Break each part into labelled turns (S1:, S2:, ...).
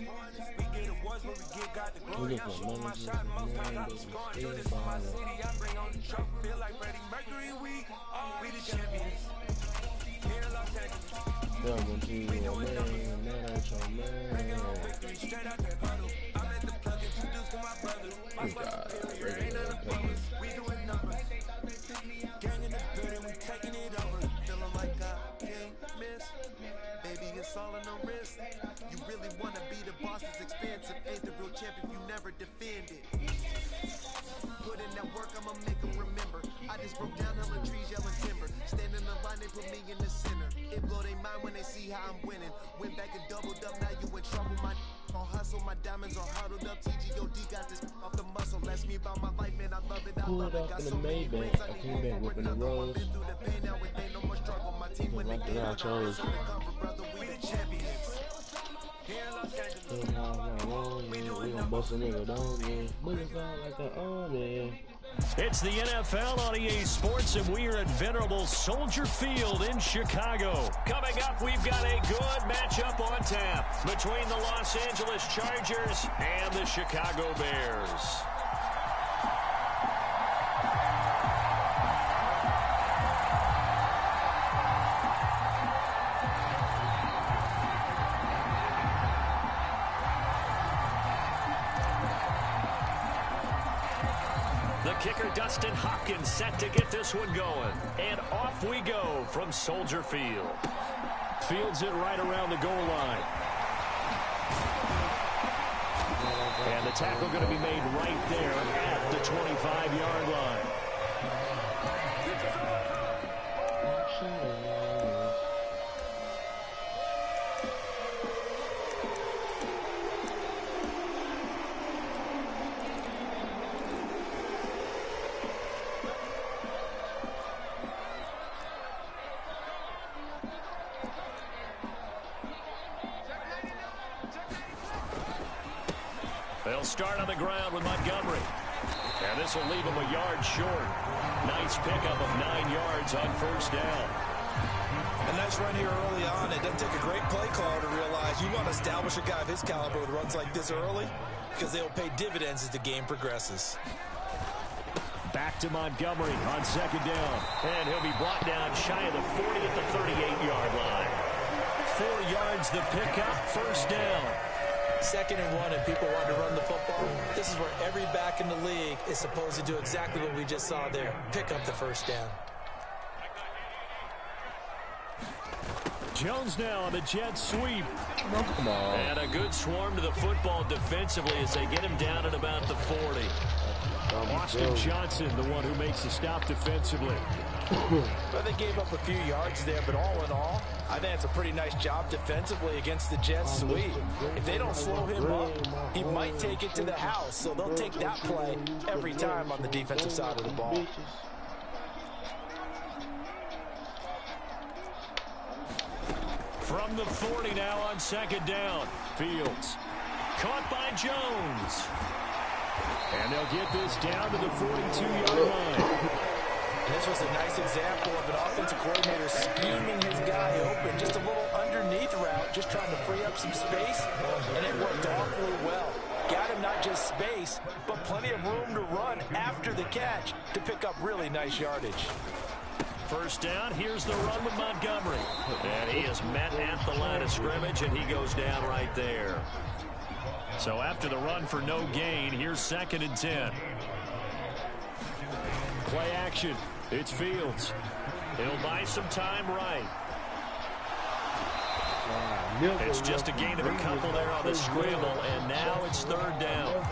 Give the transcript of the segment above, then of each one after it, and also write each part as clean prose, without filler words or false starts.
S1: We look for managers and managers.
S2: Baby, it's all in the wrist. You really want to be the boss, it's expensive. Ain't the real champ if you never defend it. Put in that work, I'ma make them remember. I just broke down hella trees, yelling timber. Stand in the line, they put me in the center. It blow their mind when they see how I'm winning. Went back and doubled up, now you in trouble. My on hustle, my diamonds are huddled up. TGOD got this off the muscle. Ask me about my life, man, I love it. I love it. Got so many rings, I need more for another one. Been through the pain, now it ain't no more struggle. My team when they get on the cover, brother, we the champions.
S1: We gon' bust a nigga down, man. Butterfly like an onion.
S3: It's the NFL on EA Sports, and we are at venerable Soldier Field in Chicago. Coming up, we've got a good matchup on tap between the Los Angeles Chargers and the Chicago Bears. Kicker Dustin Hopkins set to get this one going. And off we go from Soldier Field. Fields it right around the goal line. And the tackle going to be made right there at the 25-yard line. They'll start on the ground with Montgomery. And this will leave him a yard short. Nice pickup of 9 yards on first down.
S4: A nice run here early on. It doesn't take a great play caller to realize you want to establish a guy of his caliber with runs like this early because they'll pay dividends as the game progresses.
S3: Back to Montgomery on second down. And he'll be brought down shy of the 40 at the 38-yard line. 4 yards the pickup, first down.
S4: 2nd and 1 and people want to run the football. This is where every back in the league is supposed to do exactly what we just saw there. Pick up the first down.
S3: Jones now on the jet sweep.
S1: Oh, come on.
S3: And a good swarm to the football defensively as they get him down at about the 40. Austin Johnson, the one who makes the stop defensively.
S4: Well, they gave up a few yards there, but all in all, I think it's a pretty nice job defensively against the Jets sweep. If they don't slow him up, he might take it to the house, so they'll take that play every time on the defensive side of the ball.
S3: From the 40 now on second down. Fields caught by Jones. And they'll get this down to the 42-yard line.
S4: This was a nice example of an offensive coordinator scheming his guy open. Just a little underneath route, just trying to free up some space, and it worked awfully well. Got him not just space, but plenty of room to run after the catch to pick up really nice yardage.
S3: First down, here's the run with Montgomery. And he is met at the line of scrimmage, and he goes down right there. So after the run for no gain, here's 2nd and 10. Play action. It's Fields. He'll buy some time right. It's just a gain of a couple there on the scramble, and now it's 3rd down.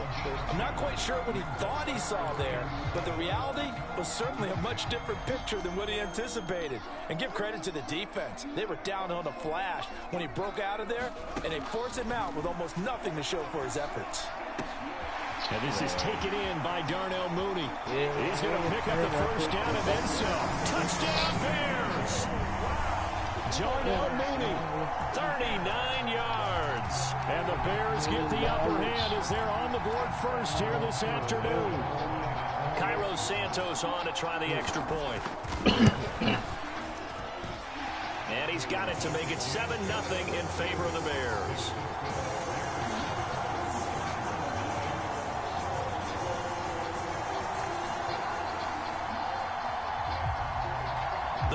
S4: I'm not quite sure what he thought he saw there, but the reality was certainly a much different picture than what he anticipated. And give credit to the defense. They were down on a flash when he broke out of there, and they forced him out with almost nothing to show for his efforts.
S3: And this is taken in by Darnell Mooney. He's going to pick up the first down and then some. Touchdown Bears! Darnell Mooney, 39 yards. And the Bears get the upper hand as they're on the board first here this afternoon. Cairo Santos on to try the extra point. And he's got it to make it 7-0 in favor of the Bears.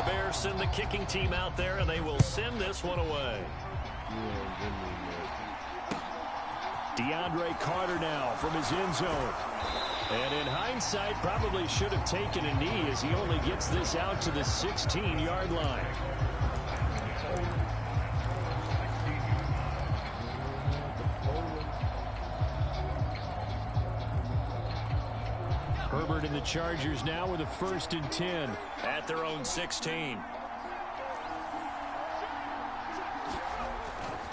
S3: the Bears send the kicking team out there, and they will send this one away. DeAndre Carter now from his end zone. And in hindsight, probably should have taken a knee as he only gets this out to the 16-yard line. Herbert and the Chargers now with a 1st and 10 at their own 16.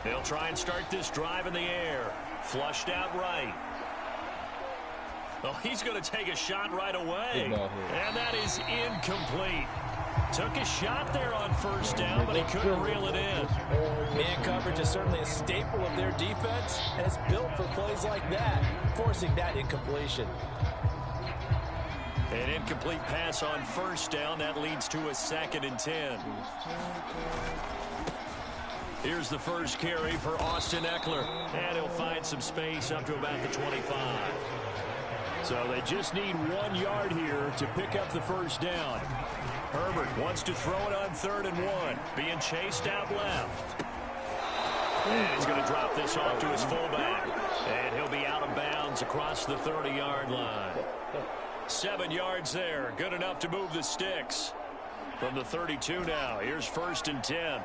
S3: They'll try and start this drive in the air. Flushed out right. Well, he's going to take a shot right away. And that is incomplete. Took a shot there on 1st down, but he couldn't reel it in.
S4: Man coverage is certainly a staple of their defense, and it's built for plays like that, forcing that incompletion.
S3: An incomplete pass on 1st down. That leads to a 2nd and 10. Here's the first carry for Austin Eckler. And he'll find some space up to about the 25. So they just need 1 yard here to pick up the 1st down. Herbert wants to throw it on 3rd and 1. Being chased out left. And he's going to drop this off to his fullback. And he'll be out of bounds across the 30-yard line. 7 yards there. Good enough to move the sticks. From the 32 now. Here's 1st and 10.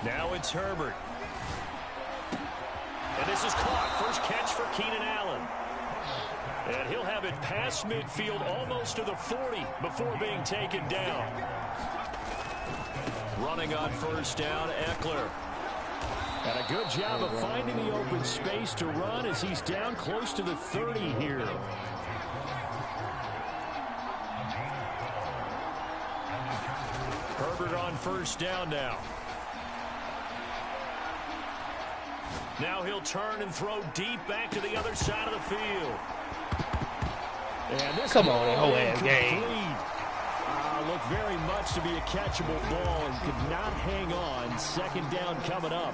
S3: Now it's Herbert. And this is caught. First catch for Keenan Allen. And he'll have it past midfield almost to the 40 before being taken down. Running on 1st down, Eckler. And a good job of finding the open space to run as he's down close to the 30 here. Herbert on 1st down now. Now he'll turn and throw deep back to the other side of the field. And this
S1: Come on, whole ass game.
S3: Looked very much to be a catchable ball and could not hang on. 2nd down coming up.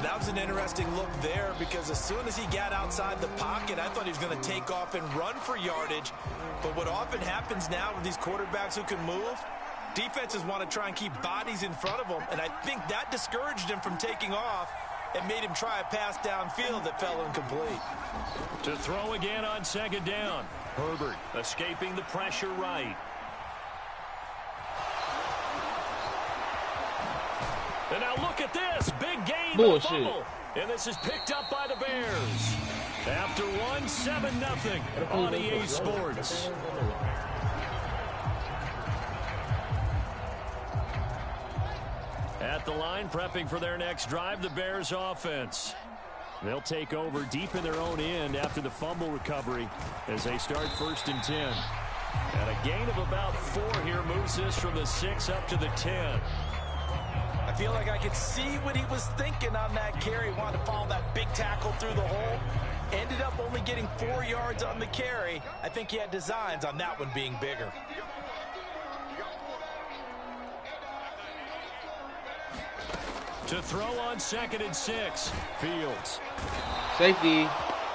S4: That was an interesting look there because as soon as he got outside the pocket, I thought he was going to take off and run for yardage. But what often happens now with these quarterbacks who can move, defenses want to try and keep bodies in front of them, and I think that discouraged him from taking off and made him try a pass downfield that fell incomplete.
S3: To throw again on 2nd down. Herbert escaping the pressure right. And now look at this. Big gain.
S1: Bullshit.
S3: And this is picked up by the Bears. After one, 7-0 on EA Sports. At the line, prepping for their next drive, the Bears offense. They'll take over deep in their own end after the fumble recovery as they start 1st and 10. And a gain of about 4 here moves this from the 6 up to the 10.
S4: I feel like I could see what he was thinking on that carry. Wanted to follow that big tackle through the hole. Ended up only getting 4 yards on the carry. I think he had designs on that one being bigger.
S3: To throw on 2nd and 6. Fields.
S1: Safety.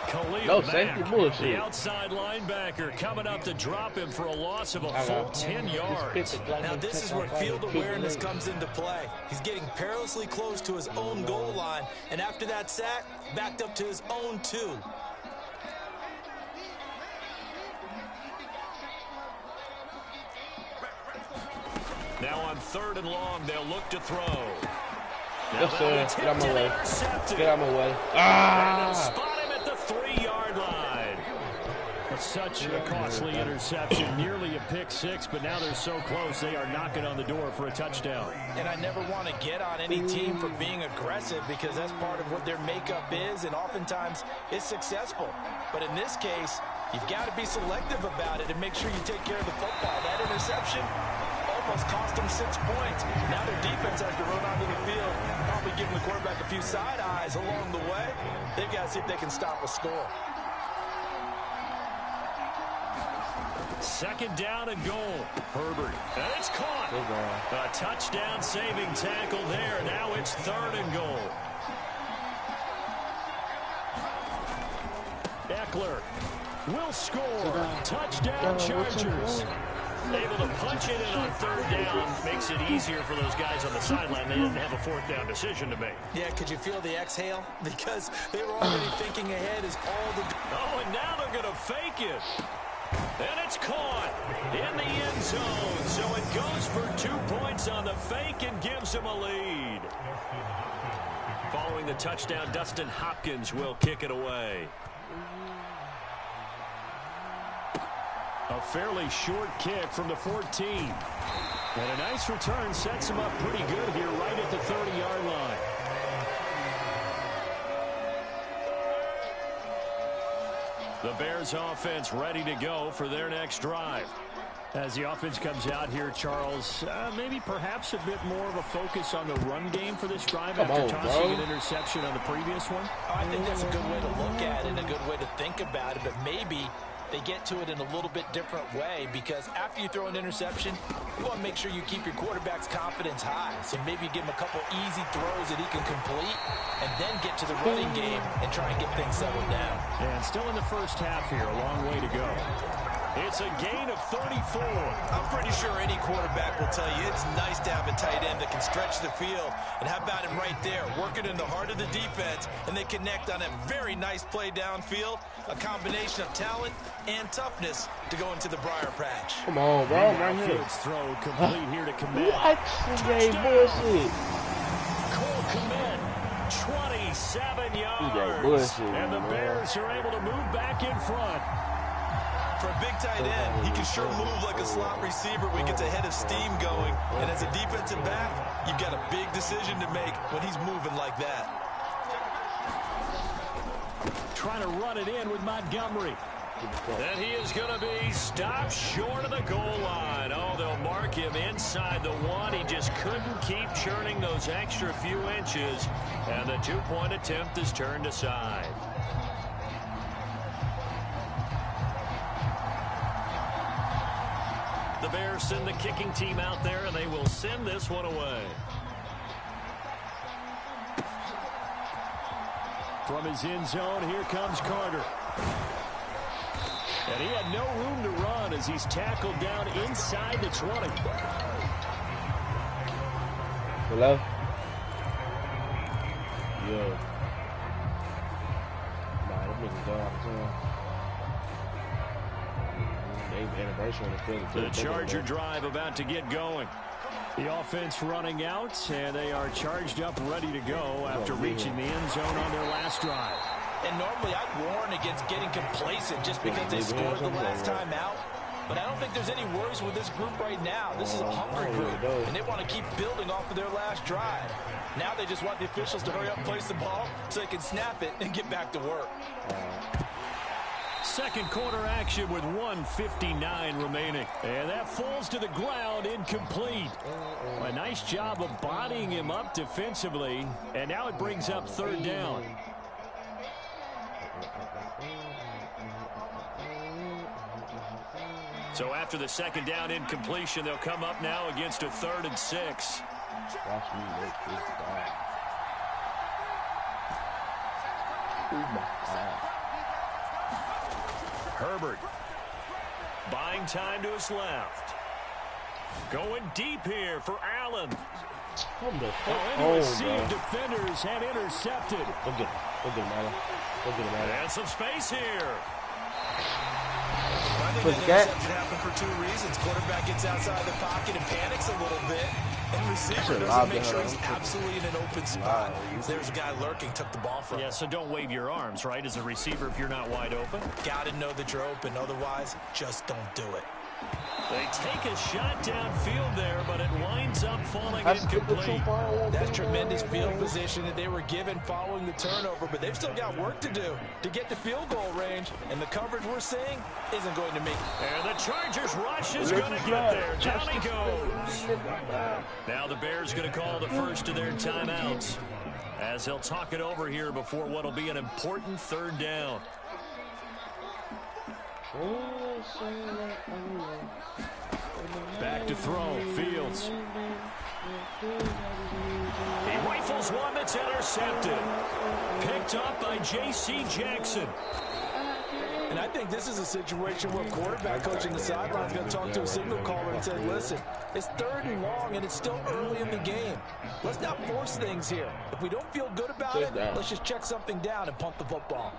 S3: Khalil
S1: No,
S3: Mack,
S1: safety bullshit.
S3: the outside linebacker, coming up to drop him for a loss of a full 10 yards.
S4: Now this is where field awareness comes into play. He's getting perilously close to his own goal line, and after that sack, backed up to his own 2.
S3: Now on 3rd and long, they'll look to throw.
S1: Yes, sir. Get out my way. Get out my way.
S3: And they'll spot him at the 3-yard line. Such a costly interception, nearly a pick 6, but now they're so close they are knocking on the door for a touchdown.
S4: And I never want to get on any team for being aggressive because that's part of what their makeup is, and oftentimes it's successful. But in this case, you've got to be selective about it and make sure you take care of the football. That interception almost cost them 6 points. Now their defense has to run onto the field, probably giving the quarterback a few side eyes along the way. They've got to see if they can stop a score.
S3: 2nd down and goal. Herbert. And it's caught. A touchdown saving tackle there. Now it's 3rd and goal. Eckler will score. Touchdown, Chargers. Able to punch it in on third down. Makes it easier for those guys on the sideline. They didn't have a fourth down decision to make.
S4: Yeah, could you feel the exhale? Because they were already thinking ahead as all the...
S3: Oh, and now they're going to fake it. And it's caught in the end zone. So it goes for 2 points on the fake and gives them a lead. Following the touchdown, Dustin Hopkins will kick it away. A fairly short kick from the 14. And a nice return sets him up pretty good here right at the 30-yard line. The Bears offense ready to go for their next drive. As the offense comes out here, Charles, maybe perhaps a bit more of a focus on the run game for this drive after tossing an interception on the previous one?
S4: I think that's a good way to look at it and a good way to think about it, but maybe they get to it in a little bit different way, because after you throw an interception, you want to make sure you keep your quarterback's confidence high. So maybe give him a couple easy throws that he can complete and then get to the running game and try and get things settled down.
S3: And still in the first half here, a long way to go. It's a gain of 34.
S5: I'm pretty sure any quarterback will tell you it's nice to have a tight end that can stretch the field. And how about him right there, working in the heart of the defense, and they connect on a very nice play downfield, a combination of talent and toughness to go into the briar patch.
S1: Come on, bro. Right here.
S3: Throw complete here to Komet.
S1: What? Bullshit.
S3: Cole Komet, 27 yards. And the Bears are able to move back in front.
S5: For a big tight end, he can sure move like a slot receiver when he gets a head of steam going. And as a defensive back, you've got a big decision to make when he's moving like that.
S3: Trying to run it in with Montgomery. And he is going to be stopped short of the goal line. Oh, they'll mark him inside the one. He just couldn't keep churning those extra few inches. And the two-point attempt is turned aside. The Bears send the kicking team out there, and they will send this one away. From his end zone, here comes Carter. And he had no room to run as he's tackled down inside the 20.
S1: Hello? Yo. Nah, them niggas go out of town.
S3: The Charger drive about to get going. The offense running out, and they are charged up, ready to go after reaching the end zone on their last drive.
S4: And normally I'd warn against getting complacent just because they scored the last time out. But I don't think there's any worries with this group right now. This is a hungry group, and they want to keep building off of their last drive. Now they just want the officials to hurry up and place the ball so they can snap it and get back to work.
S3: Second quarter action with 1:59 remaining. And that falls to the ground, incomplete. A nice job of bodying him up defensively. And now it brings up third down. So after the second down incompletion, they'll come up now against a 3rd and 6.
S1: Watch me make this guy. Oh my God.
S3: Herbert buying time to his left. Going deep here for Allen.
S1: Into
S3: a sea of defenders and intercepted.
S1: Go get him. Go get him, Allen. Go get him, Allen.
S3: And some space here.
S5: I think that interception happened for two reasons. Quarterback gets outside the pocket and panics a little bit. And receiver doesn't make sure he's absolutely in an open spot. There's a guy lurking, took the ball from him.
S3: Yeah, so don't wave your arms, right, as a receiver if you're not wide open.
S5: Got to know that you're open. Otherwise, just don't do it.
S3: They take a shot downfield there, but it winds up falling incomplete.
S4: That's tremendous field position that they were given following the turnover, but they've still got work to do to get to field goal range, and the coverage we're seeing isn't going to make it.
S3: And the Chargers rush is going to get there. Down he goes. Now the Bears going to call the first of their timeouts as they'll talk it over here before what will be an important third down. Back to throw, Fields. He rifles one that's intercepted. Picked up by J.C. Jackson.
S4: And I think this is a situation where quarterback coach in the sideline is going to talk to a signal caller and say, listen, it's 3rd and long, and it's still early in the game. Let's not force things here. If we don't feel good about it, let's just check something down and punt the football.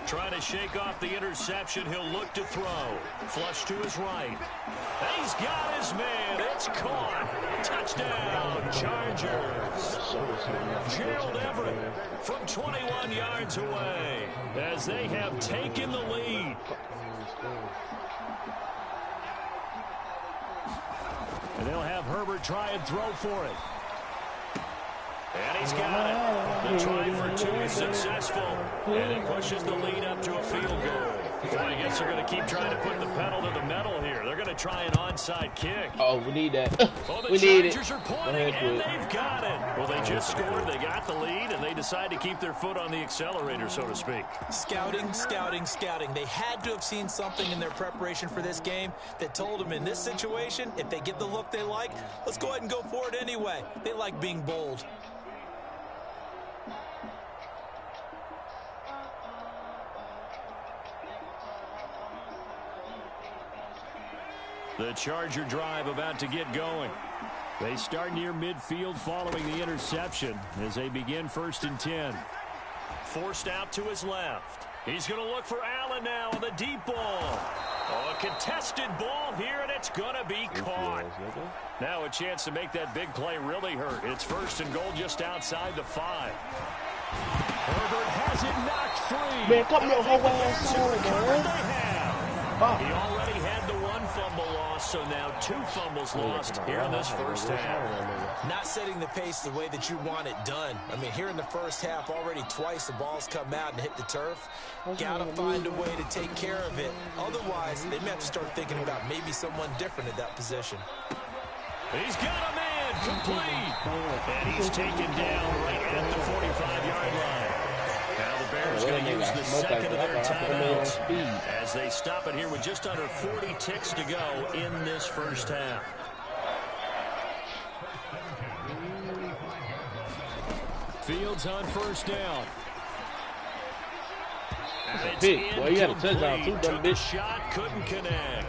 S3: Trying to shake off the interception. He'll look to throw. Flush to his right. He's got his man. It's caught. Touchdown, Chargers. Gerald Everett from 21 yards away as they have taken the lead. And they'll have Herbert try and throw for it. And he's got it. The try for 2 is successful. And it pushes the lead up to a field goal. Boy, I guess they're going to keep trying to put the pedal to the metal here. They're going to try an onside kick.
S1: Oh, we need that.
S3: Well,
S1: we need it.
S3: The Chargers are pointing, and they've got it. Well, they just scored. They got the lead, and they decide to keep their foot on the accelerator, so to speak.
S4: Scouting, scouting, scouting. They had to have seen something in their preparation for this game that told them in this situation, if they get the look they like, let's go ahead and go for it anyway. They like being bold.
S3: The Charger drive about to get going. They start near midfield following the interception as they begin 1st and 10. Forced out to his left. He's going to look for Allen now on the deep ball. Oh, a contested ball here, and it's going to be caught. Now a chance to make that big play really hurt. It's 1st and goal just outside the 5. Herbert has it knocked free.
S1: Man, come your whole ass on, man.
S3: He already had the 1 fumble loss, so now 2 fumbles lost here in this first half.
S4: Not setting the pace the way that you want it done. I mean, here in the first half, already twice the ball's come out and hit the turf. Got to find a way to take care of it. Otherwise, they may have to start thinking about maybe someone different at that position.
S3: He's got a man complete. And he's taken down right at the 45-yard line. Now the Bears going to use the second of their timeouts as they stop it here with just under 40 ticks to go in this first half. Fields on 1st down. And it's
S1: Boy, you had a touchdown too, dumb bitch.
S3: Shot couldn't connect.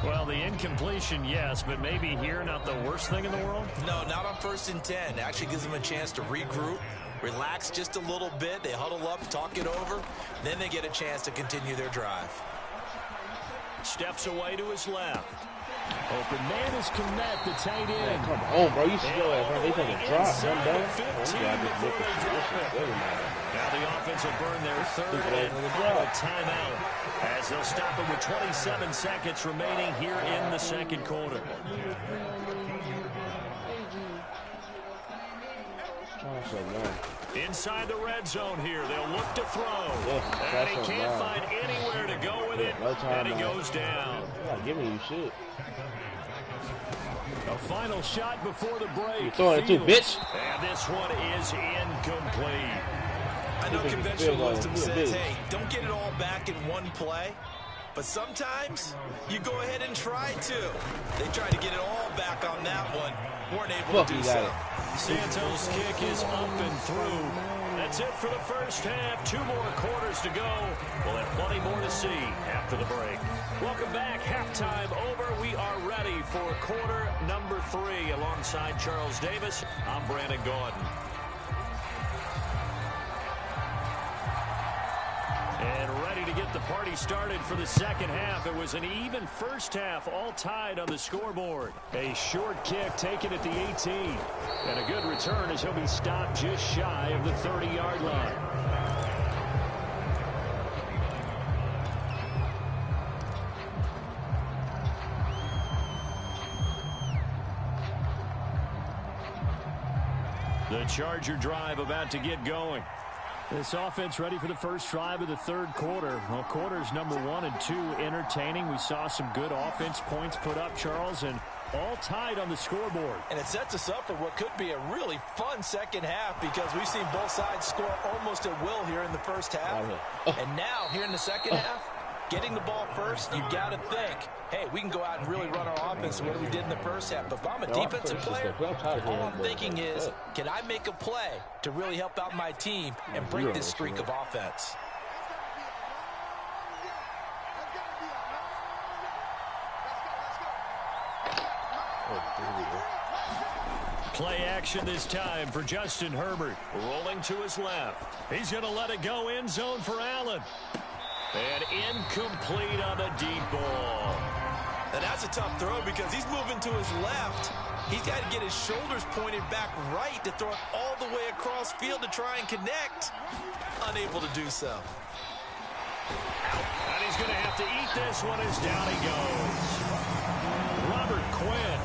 S3: Well, the incompletion, yes, but maybe here not the worst thing in the world?
S4: No, not on 1st and 10. It actually gives them a chance to regroup, relax just a little bit. They huddle up, talk it over. Then they get a chance to continue their drive.
S3: Steps away to his left. Open man is Komet, the tight end.
S1: Man, come on, bro. You slow ass, bro. They take a drop. Come down.
S3: Now the offense will burn their 3rd and final timeout as they'll stop it with 27 seconds remaining here in the 2nd quarter. Inside the red zone here, they'll look to throw. And he can't find anywhere to go with it, and he goes down.
S1: Give me you shit.
S3: A final shot before the break.
S1: You throwing it too, bitch.
S3: And this one is incomplete.
S4: I know conventional wisdom says, hey, don't get it all back in one play. But sometimes you go ahead and try to. They tried to get it all back on that one. Weren't able to do so.
S3: Santos' kick is up and through. That's it for the first half. 2 more quarters to go. We'll have plenty more to see after the break. Welcome back. Halftime over. We are ready for quarter number 3. Alongside Charles Davis, I'm Brandon Gordon. And ready to get the party started for the second half. It was an even first half, all tied on the scoreboard. A short kick taken at the 18. And a good return as he'll be stopped just shy of the 30-yard line. The Charger drive about to get going. This offense ready for the first drive of the 3rd quarter. Well, quarters number 1 and 2 entertaining. We saw some good offense points put up, Charles, and all tied on the scoreboard.
S4: And it sets us up for what could be a really fun second half because we've seen both sides score almost at will here in the first half. And now, here in the second half, getting the ball first, you got to think, hey, we can go out and really run our offense what we did in the first half. But if I'm a defensive player, all I'm thinking is, can I make a play to really help out my team and break this streak of offense?
S3: Play action this time for Justin Herbert. Rolling to his left. He's going to let it go end zone for Allen. And incomplete on the deep ball.
S5: And that's a tough throw because he's moving to his left. He's got to get his shoulders pointed back right to throw it all the way across field to try and connect. Unable to do so.
S3: And he's going to have to eat this one as down he goes. Robert Quinn.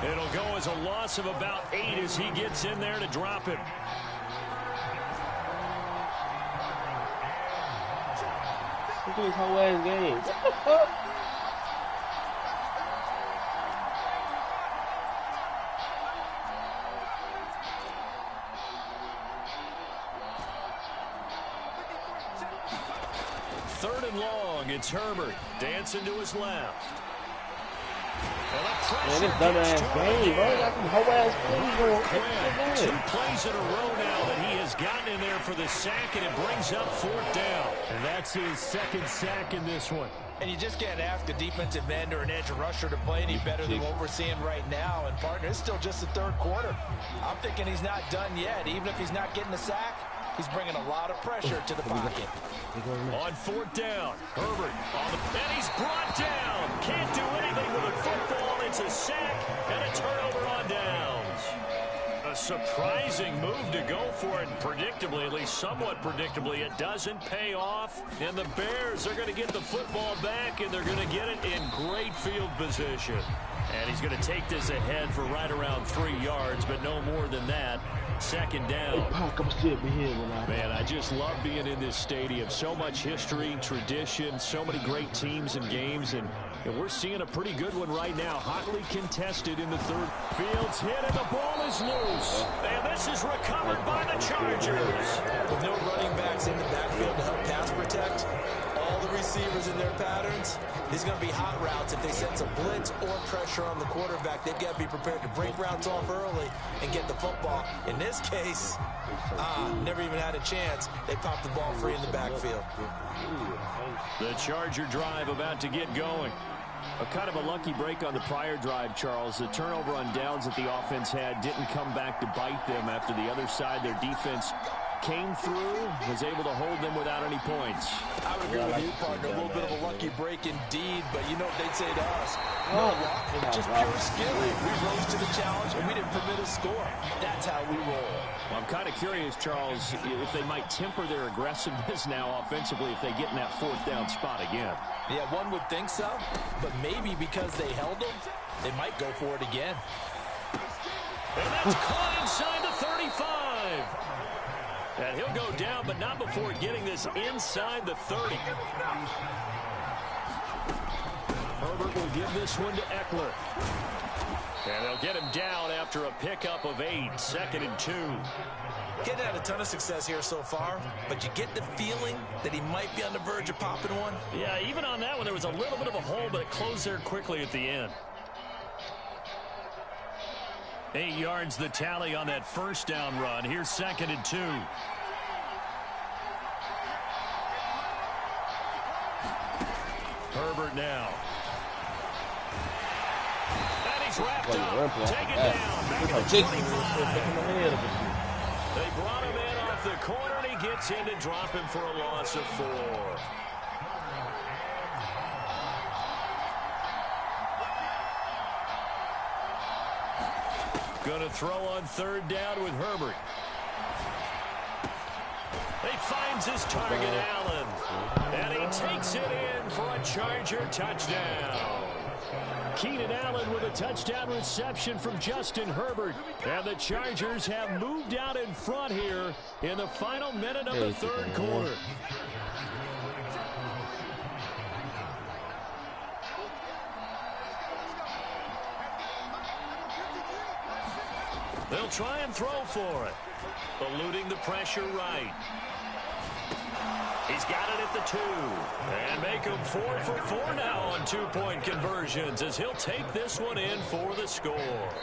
S3: It'll go as a loss of about 8 as he gets in there to drop him.
S1: Look at this whole ass game. What the fuck?
S3: Third and long. It's Herbert dancing to his left.
S1: Man, this dumbass game, bro. Got some whole ass plays going.
S3: 2 plays in a row now that he has gotten in there for the sack, and it brings up 4th down. And that's his 2nd sack in this one.
S4: And you just can't ask a defensive end or an edge rusher to play any better than what we're seeing right now. And, partner, it's still just the 3rd quarter. I'm thinking he's not done yet. Even if he's not getting a sack, he's bringing a lot of pressure to the pocket.
S3: On 4th down, Herbert on the, and he's brought down. Can't do anything with a football. It's a sack and a turnover on downs. A surprising move to go for it, and predictably, at least somewhat predictably, it doesn't pay off. And the Bears are going to get the football back, and they're going to get it in great field position. And he's going to take this ahead for right around 3 yards, but no more than that. 2nd down. Man, I just love being in this stadium. So much history, tradition, so many great teams and games, and we're seeing a pretty good one right now. Hotly contested in the 3rd. Fields hit, and the ball is loose. And this is recovered by the Chargers.
S5: With no running backs in the backfield to help pass protect, all the receivers in their patterns, these are going to be hot routes. If they sense a blitz or pressure on the quarterback, they've got to be prepared to break routes off early and get the football. In this case, never even had a chance. They popped the ball free in the backfield.
S3: The Charger drive about to get going. A kind of a lucky break on the prior drive, Charles. The turnover on downs that the offense had didn't come back to bite them after the other side. Their defense came through, was able to hold them without any points.
S5: I would agree with you, partner. A little bit of a lucky break indeed, but you know what they'd say to us? No luck, just pure skill. We rose to the challenge, and we didn't permit a score. That's how we roll.
S3: Well, I'm kind of curious, Charles, if they might temper their aggressiveness now offensively if they get in that 4th down spot again.
S4: Yeah, one would think so, but maybe because they held them, they might go for it again.
S3: And that's caught inside the 35. And he'll go down, but not before getting this inside the 30. Herbert will give this one to Eckler. And they'll get him down after a pickup of 8, 2nd and 2.
S5: Getting had a ton of success here so far, but you get the feeling that he might be on the verge of popping one.
S3: Yeah, even on that one, there was a little bit of a hole, but it closed there quickly at the end. 8 yards the tally on that 1st down run. Here's 2nd and 2. Herbert now. And he's wrapped up. Taken down. Back at the 25. They brought him in off the corner, and he gets in to drop him for a loss of 4. Going to throw on 3rd down with Herbert. He finds his target, Allen. And he takes it in for a Charger touchdown. Keenan Allen with a touchdown reception from Justin Herbert. And the Chargers have moved out in front here in the final minute of the 3rd quarter. They'll try and throw for it. Eluding the pressure right. He's He's got it at the 2. And make him 4 for 4 now on 2-point conversions as he'll take this one in for the score.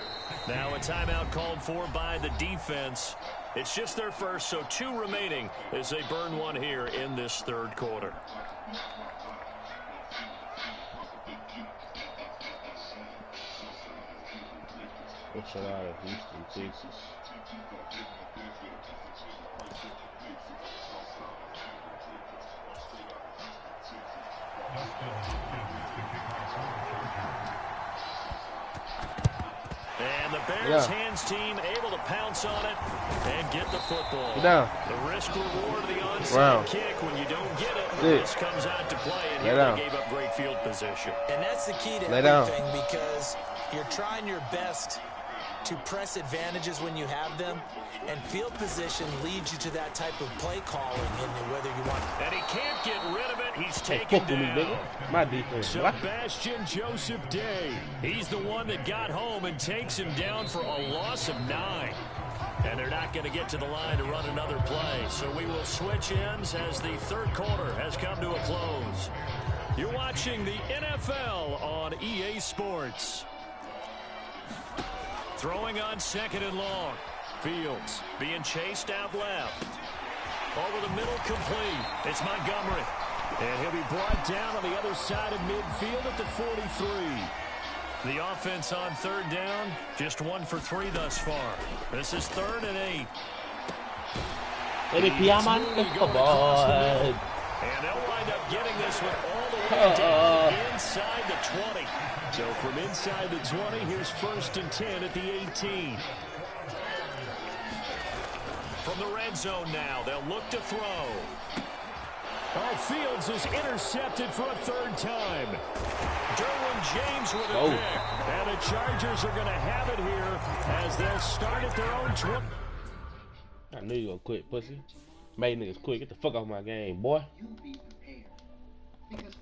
S3: Now a timeout called for by the defense. It's just their first, so 2 remaining as they burn one here in this third quarter.
S1: What's a lot of Houston, Texas?
S3: And the Bears hands team able to pounce on it and get the football.
S1: Get down.
S3: The risk reward of the onside kick when you don't get it. This comes out to play, and here they gave up great field position.
S4: And that's the key to everything because you're trying your best to press advantages when you have them, and field position leads you to that type of play calling and whether you want.
S3: And he can't get rid of it. He's taken down.
S1: My defense.
S3: Sebastian Joseph Day. He's the one that got home and takes him down for a loss of 9. And they're not going to get to the line to run another play. So we will switch ends as the third quarter has come to a close. You're watching the NFL on EA Sports. Throwing on 2nd and long. Fields being chased out left. Over the middle, complete. It's Montgomery. And he'll be brought down on the other side of midfield at the 43. The offense on 3rd down, just 1 for 3 thus far. This is 3rd and 8.
S1: Come on.
S3: And they'll wind up getting this one all the way down inside the 20. So from inside the 20, here's 1st and 10 at the 18. From the red zone now, they'll look to throw. Oh, Fields is intercepted for a 3rd time. Derwin James with a pick. And the Chargers are going to have it here as they'll start at their own 20.
S1: I knew you were gonna quit, pussy. Made niggas quit. Get the fuck off my game, boy.
S6: You be prepared. Because